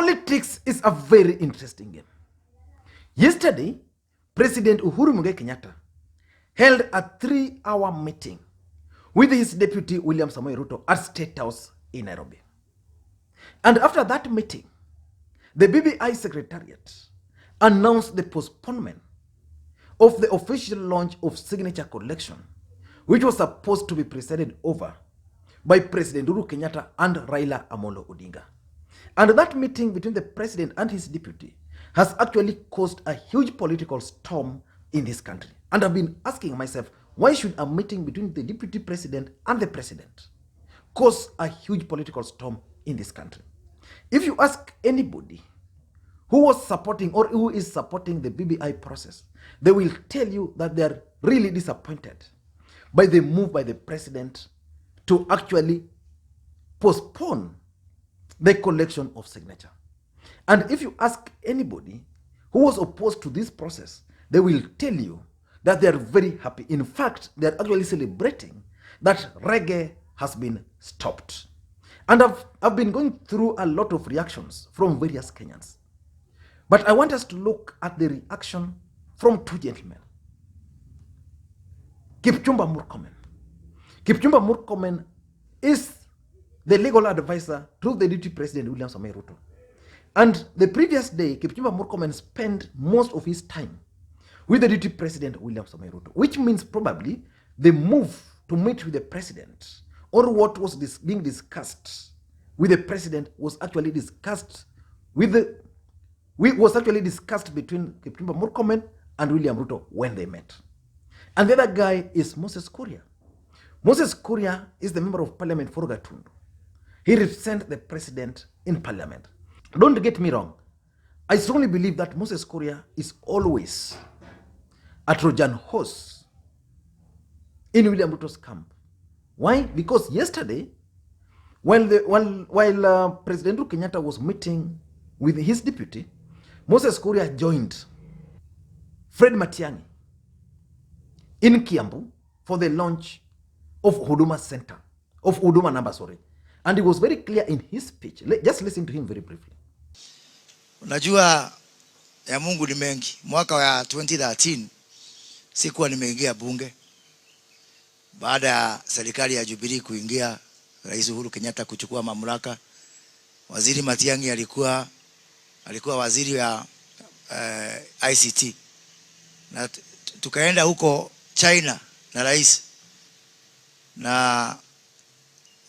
Politics is a very interesting game. Yesterday, President Uhuru Kenyatta held a 3-hour meeting with his deputy William Samoei Ruto at State House in Nairobi. And after that meeting, the BBI Secretariat announced the postponement of the official launch of signature collection, which was supposed to be presided over by President Uhuru Kenyatta and Raila Odinga. And that meeting between the president and his deputy has actually caused a huge political storm in this country. And I've been asking myself, why should a meeting between the deputy president and the president cause a huge political storm in this country? If you ask anybody who was supporting or who is supporting the BBI process, they will tell you that they are really disappointed by the move by the president to actually postpone the collection of signature. And if you ask anybody who was opposed to this process, they will tell you that they are very happy. In fact, they are actually celebrating that reggae has been stopped. And I've been going through a lot of reactions from various Kenyans. But I want us to look at the reaction from two gentlemen. Kipchumba Murkomen. Kipchumba Murkomen is the legal advisor to the deputy president William Samoei Ruto. And the previous day, Kipchumba Murkomen spent most of his time with the deputy president William Samoei Ruto, which means probably the move to meet with the president or what was being discussed with the president was actually discussed between Kipchumba Murkomen and William Ruto when they met. And the other guy is Moses Kuria. Moses Kuria is the member of parliament for Gatundu. He represents the president in parliament. Don't get me wrong. I strongly believe that Moses Kuria is always a Trojan horse in William Ruto's camp. Why? Because yesterday, while President Uhuru Kenyatta was meeting with his deputy, Moses Kuria joined Fred Matiang'i in Kiambu for the launch of Huduma number. And he was very clear in his speech. Just listen to him very briefly. Unajua ya Mungu ni mengi. Mwaka wa 2013 sikuwa nimeingia bunge. Baada ya serikali ya Jubilee kuingia, Rais Uhuru Kenyatta kuchukua mamlaka, Waziri Matiang'i alikuwa waziri wa ICT. Na tukaenda huko China na rais. Na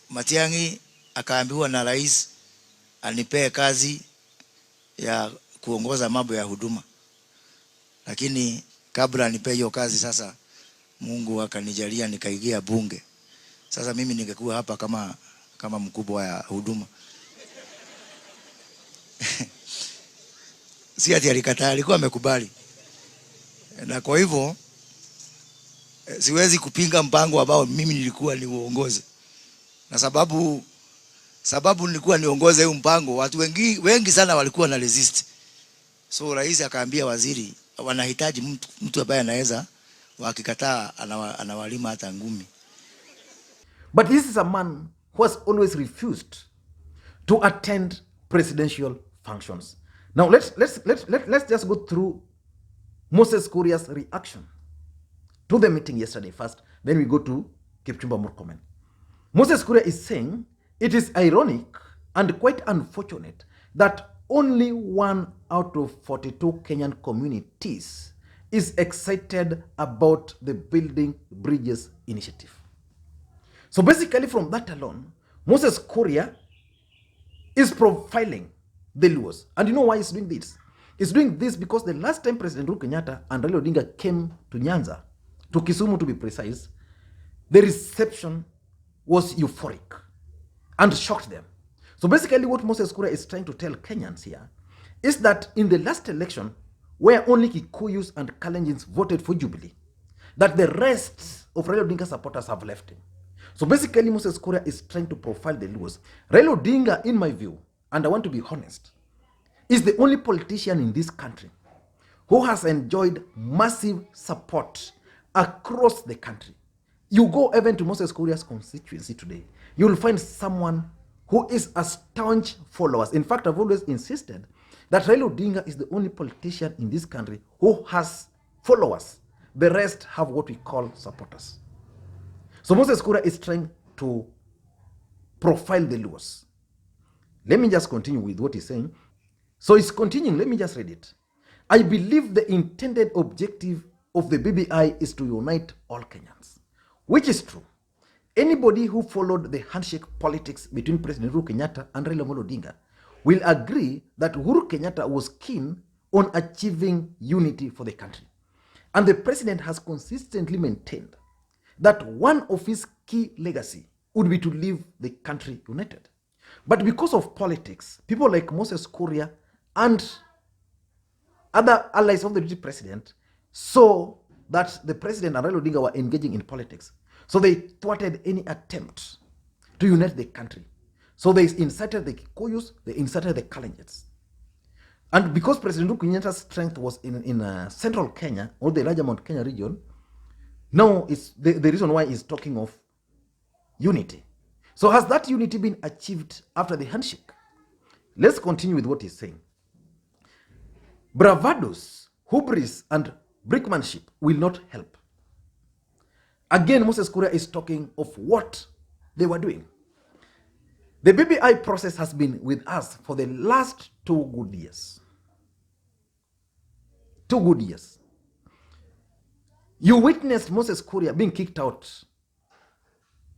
Matiang'i akaambiwa na rais anipee kazi ya kuongoza mambo ya huduma. Lakini kabla anipee hiyo kazi, sasa Mungu akanijalia nikaingia bunge. Sasa mimi ningekuwa hapa kama mkubwa wa huduma. Si ati alikataa, alikuwa amekubali. Na kwa hivyo siwezi kupinga mpango ambao mimi nilikuwa niuongoze. Na sababu nilikuwa niongoze huu mpango, watu wengi sana walikuwa na resist. So rais akaambia waziri wanahitaji mtu ambaye anaweza wakikataa anawalima hata ngumi. But this is a man who has always refused to attend presidential functions. Now let's just go through Moses Kuria's reaction to the meeting yesterday first, then we go to Kipchumba Murkomen. Moses Kuria is saying it is ironic and quite unfortunate that only 1 out of 42 Kenyan communities is excited about the Building Bridges initiative. So basically from that alone, Moses Kuria is profiling the Luos. And you know why he's doing this? He's doing this because the last time President Uhuru Kenyatta and Raila Odinga came to Nyanza, to Kisumu to be precise, the reception was euphoric and shocked them. So basically what Moses Kuria is trying to tell Kenyans here is that in the last election, where only Kikuyus and Kalenjins voted for Jubilee, that the rest of Raila Odinga supporters have left him. So basically Moses Kuria is trying to profile the Luos. Raila Odinga, in my view, and I want to be honest, is the only politician in this country who has enjoyed massive support across the country. You go even to Moses Kuria's constituency today, you will find someone who is a staunch follower. In fact, I've always insisted that Raila Odinga is the only politician in this country who has followers. The rest have what we call supporters. So Moses Kuria is trying to profile the Luos. Let me just continue with what he's saying. So he's continuing. Let me just read it. I believe the intended objective of the BBI is to unite all Kenyans, which is true. Anybody who followed the handshake politics between President Uhuru Kenyatta and Raila Odinga will agree that Uhuru Kenyatta was keen on achieving unity for the country. And the president has consistently maintained that one of his key legacy would be to leave the country united. But because of politics, people like Moses Kuria and other allies of the deputy president saw that the president and Raila Odinga were engaging in politics. So they thwarted any attempt to unite the country. So they incited the Kikuyus, they incited the Kalenjins. And because President Uhuru Kenyatta's strength was in central Kenya, or the larger Mount Kenya region, now it's the reason why he's talking of unity. So has that unity been achieved after the handshake? Let's continue with what he's saying. Bravados, hubris, and brinkmanship will not help. Again, Moses Kuria is talking of what they were doing. The BBI process has been with us for the last 2 good years. 2 good years. You witnessed Moses Kuria being kicked out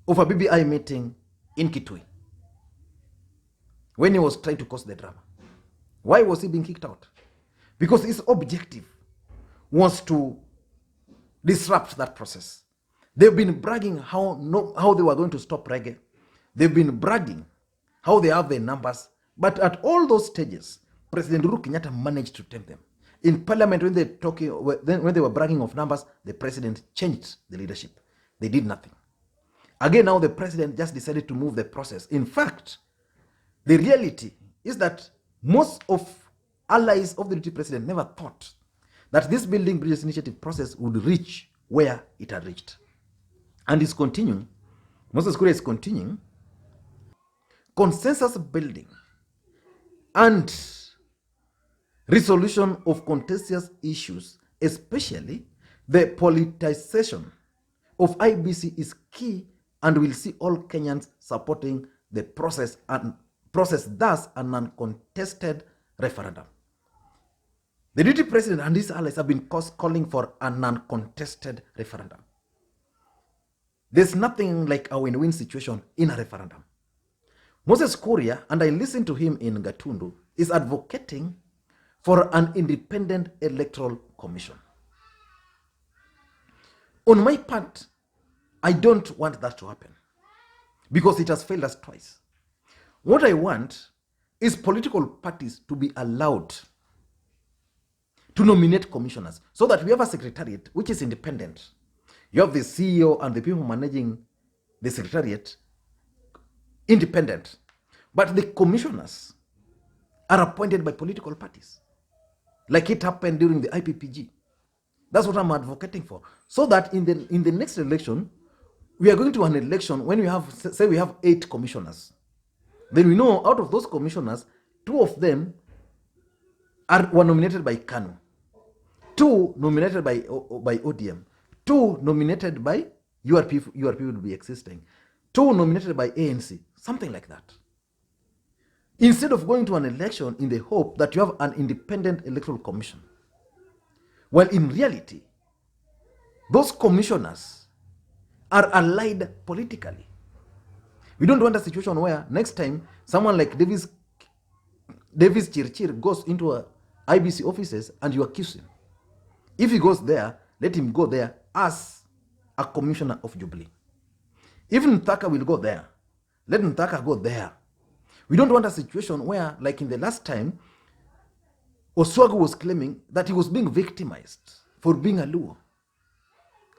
of a BBI meeting in Kitui when he was trying to cause the drama. Why was he being kicked out? Because his objective was to disrupt that process. They've been bragging how they were going to stop reggae. They've been bragging how they have the numbers. But at all those stages, President Uhuru Kenyatta managed to tempt them. In parliament, when they were bragging of numbers, the president changed the leadership. They did nothing. Again, now the president just decided to move the process. In fact, the reality is that most of allies of the deputy president never thought that this building bridges initiative process would reach where it had reached. And it's continuing. Moses Kuria is continuing. Consensus building and resolution of contentious issues, especially the politicization of IBC, is key and will see all Kenyans supporting the process and thus an uncontested referendum. The deputy president and his allies have been calling for an uncontested referendum. There's nothing like a win-win situation in a referendum. Moses Kuria, and I listened to him in Gatundu, is advocating for an independent electoral commission. On my part, I don't want that to happen because it has failed us twice. What I want is political parties to be allowed to nominate commissioners so that we have a secretariat which is independent. You have the CEO and the people managing the secretariat independent, but the commissioners are appointed by political parties, like it happened during the IPPG. That's what I'm advocating for, so that in the next election, we are going to an election when we have, say we have 8 commissioners. Then we know out of those commissioners, 2 of them were nominated by KANU, 2 nominated by ODM, 2 nominated by URP will be existing, 2 nominated by ANC, something like that. Instead of going to an election in the hope that you have an independent electoral commission. Well, in reality, those commissioners are allied politically. We don't want a situation where next time someone like Davis Chirchir goes into a IBC offices and you accuse him. If he goes there, let him go there as a commissioner of Jubilee. If Nthaka will go there, let Nthaka go there. We don't want a situation where, like in the last time, Oswago was claiming that he was being victimized for being a Luo.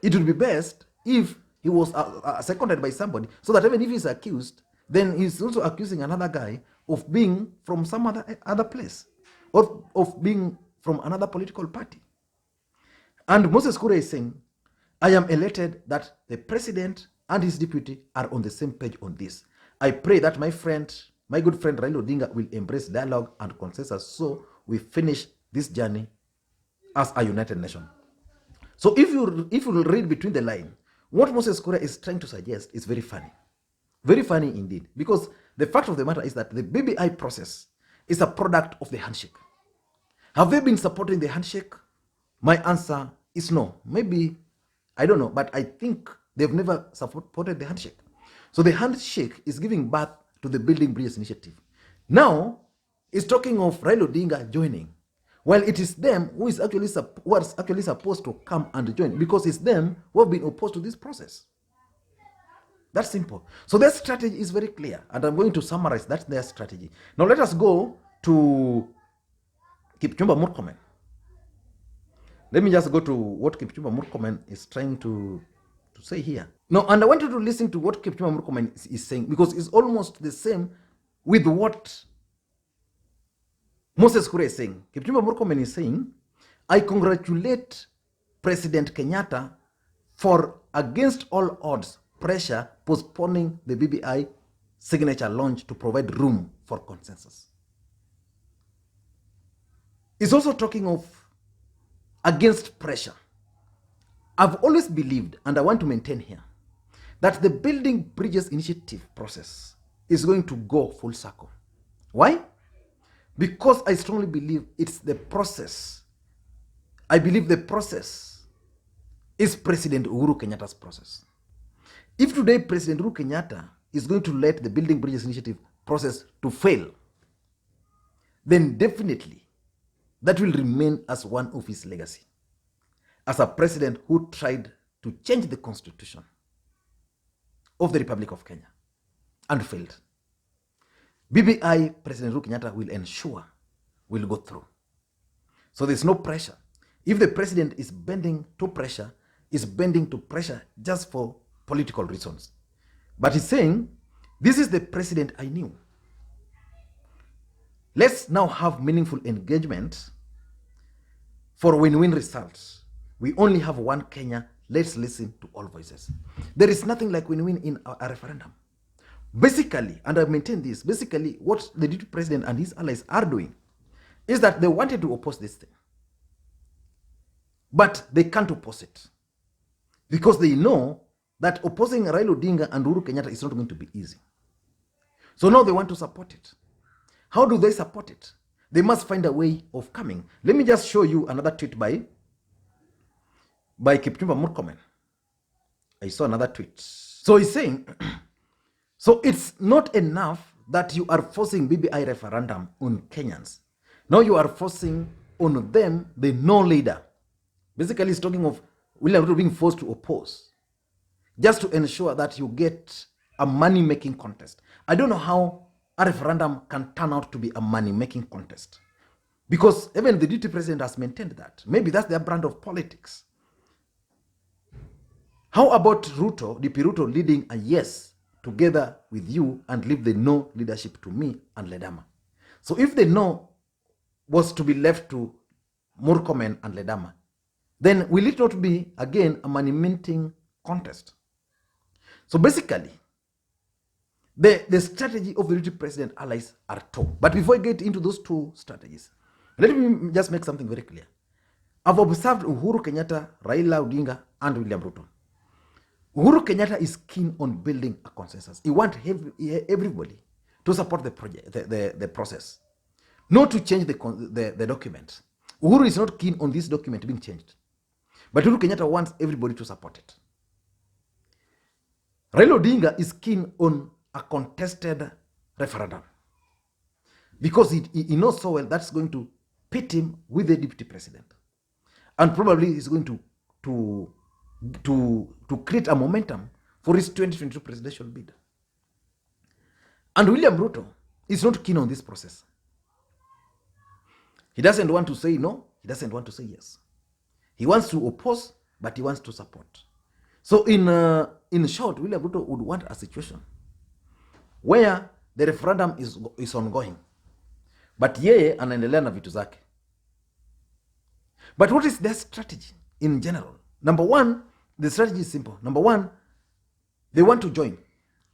It would be best if he was seconded by somebody, so that even if he's accused, then he's also accusing another guy of being from some other place, or of being from another political party. And Moses Kuria is saying, I am elated that the president and his deputy are on the same page on this. I pray that my good friend Raila Odinga will embrace dialogue and consensus so we finish this journey as a united nation. So if you read between the line, what Moses Kuria is trying to suggest is very funny. Very funny indeed. Because the fact of the matter is that the BBI process is a product of the handshake. Have they been supporting the handshake? My answer is no. Maybe, I don't know, but I think they've never supported the handshake. So the handshake is giving birth to the Building Bridges initiative. Now, it's talking of Raila Odinga joining. Well, it is them who are actually supposed to come and join, because it's them who have been opposed to this process. That's simple. So their strategy is very clear, and I'm going to summarize that's their strategy. Now let us go to Kipchumba Murkomen. Let me just go to what Kipchumba Murkomen is trying to say here. Now, and I want you to listen to what Kipchumba Murkomen is saying, because it's almost the same with what Moses Kuria is saying. Kipchumba Murkomen is saying, I congratulate President Kenyatta for, against all odds, pressure postponing the BBI signature launch to provide room for consensus. It's also talking of against pressure. I've always believed, and I want to maintain here, that the Building Bridges initiative process is going to go full circle. Why? Because I strongly believe it's the process. I believe the process is President Uhuru Kenyatta's process. If today President Uhuru Kenyatta is going to let the Building Bridges initiative process to fail, then definitely that will remain as one of his legacy, as a president who tried to change the constitution of the Republic of Kenya and failed. BBI, President Uhuru Kenyatta will ensure will go through. So there's no pressure. If the president is bending to pressure, is bending to pressure just for political reasons. But he's saying, this is the president I knew. Let's now have meaningful engagement for win-win results. We only have one Kenya. Let's listen to all voices. There is nothing like win-win in a referendum. Basically, and I maintain this, basically what the deputy president and his allies are doing is that they wanted to oppose this thing. But they can't oppose it, because they know that opposing Raila Odinga and Uhuru Kenyatta is not going to be easy. So now they want to support it. How do they support it? They must find a way of coming. Let me just show you another tweet by Kipchumba Murkomen. I saw another tweet. So he's saying, so it's not enough that you are forcing BBI referendum on Kenyans. Now you are forcing on them the no leader. Basically, he's talking of William Ruto being forced to oppose, just to ensure that you get a money-making contest. I don't know how a referendum can turn out to be a money-making contest, because even the deputy president has maintained that. Maybe that's their brand of politics. How about Ruto, DP Ruto, leading a yes together with you and leave the no leadership to me and Ledama? So if the no was to be left to Murkomen and Ledama, then will it not be, again, a money-minting contest? So basically, the strategy of the deputy president allies are two. But before I get into those two strategies, let me just make something very clear. I've observed Uhuru Kenyatta, Raila Odinga, and William Ruto. Uhuru Kenyatta is keen on building a consensus. He wants everybody to support the project, the process, not to change the document. Uhuru is not keen on this document being changed, but Uhuru Kenyatta wants everybody to support it. Raila Odinga is keen on a contested referendum, because he knows so well that's going to pit him with the deputy president, and probably he's going to create a momentum for his 2022 presidential bid. And William Ruto is not keen on this process. He doesn't want to say no, he doesn't want to say yes. He wants to oppose, but he wants to support. So in short, William Ruto would want a situation where the referendum is ongoing, but yeye anaendelea na vitu zake. But what is their strategy in general? Number one, the strategy is simple. Number one, they want to join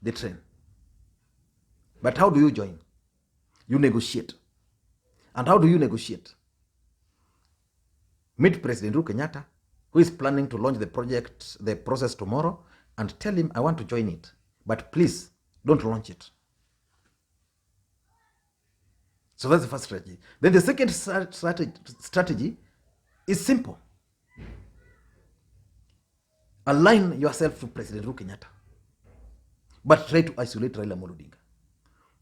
the train. But how do you join? You negotiate. And how do you negotiate? Meet President Uhuru Kenyatta, who is planning to launch the process tomorrow, and tell him, I want to join it. But please, don't launch it. So that's the first strategy. Then the second strategy is simple. Align yourself to President Uhuru Kenyatta, but try to isolate Raila Odinga.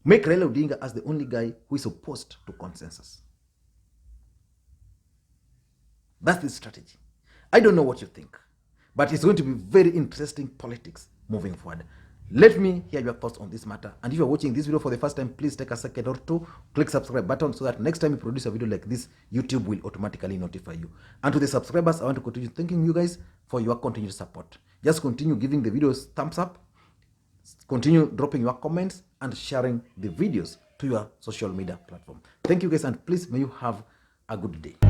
Make Raila Odinga as the only guy who is opposed to consensus. That's the strategy. I don't know what you think, but it's going to be very interesting politics moving forward. Let me hear your thoughts on this matter. And if you're watching this video for the first time, please take a second or two, click subscribe button so that next time you produce a video like this, YouTube will automatically notify you. And to the subscribers, I want to continue thanking you guys for your continued support. Just continue giving the videos thumbs up, continue dropping your comments and sharing the videos to your social media platform. Thank you guys, and please may you have a good day.